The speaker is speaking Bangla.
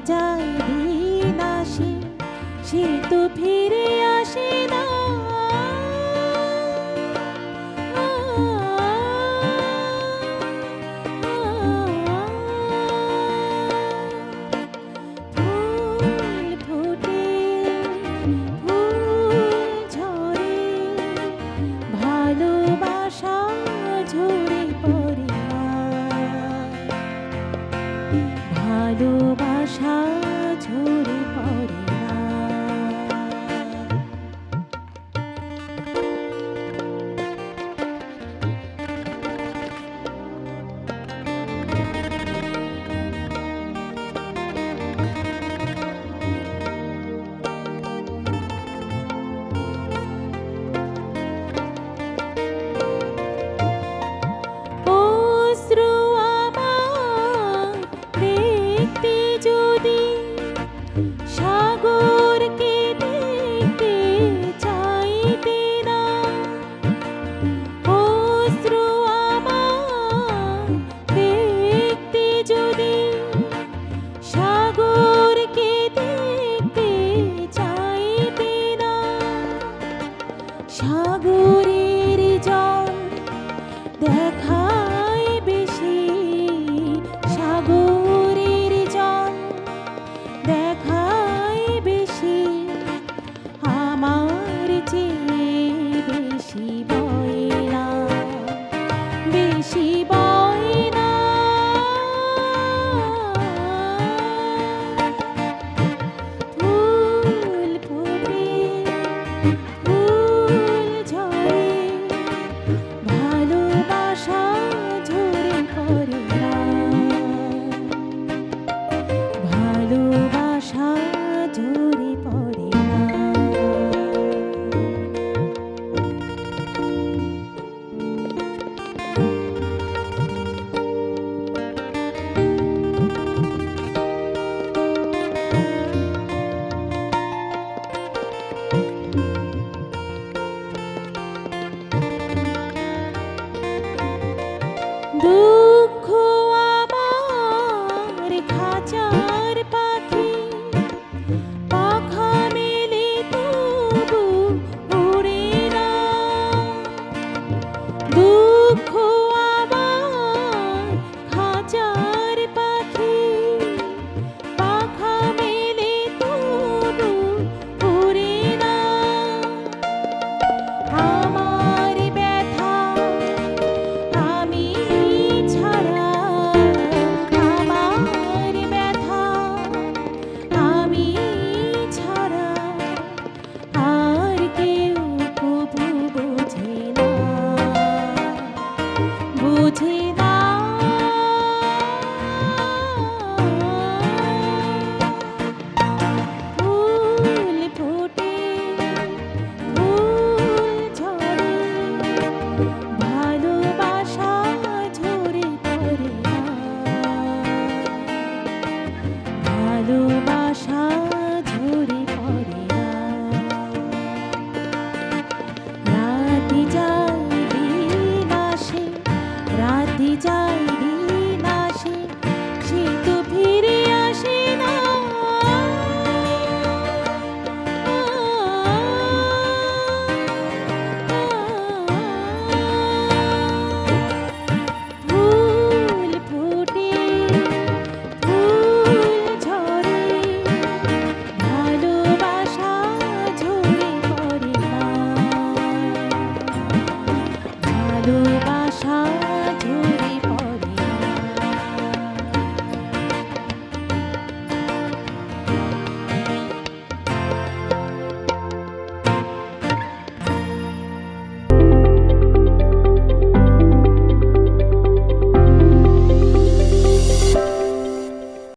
যায় দিন আসে, সে তো ফিরে আসে না। ফুল ফোটে, ফুল ঝরে, ভালোবাসা ঝরে পড়ে না, ভালোবাসা ঝরে পড়ে না। অশ্রু আমার দেখতে যদি সাগরকে দেখতে চাইতে না, অশ্রু আমার দেখতে যদি সাগরকে দেখতে চাইতে না, সাগরের জল দেখায় বেশি, সাগরের জল দেখায় বেশি, আমার চেয়ে বেশি বয় না, বেশি বয় না। ফুল ফোটে, ফুল ঝরে, ভালোবাসা ঝরে পড়ে না, ভালোবাসা ঝরে পড়ে না। দুঃখ আমার খাঁচার পাখি, পাখা মেলে তবু উড়ে না। দুঃখ আমার খাঁচার পাখি, পাখা মেলে তবু উড়ে না। আমার ব্যথা আমি ছাড়া, আমার ব্যথা আমি ছাড়া আর কেউ কবু বোঝে না, বোঝে না। ফুল ফোটে, ফুল ঝরে, ভালোবাসা ঝরে পড়ে না, ভালোবাসা ঝরে পড়ে না। রাত যায় দিন আসে, রাত যায় দিন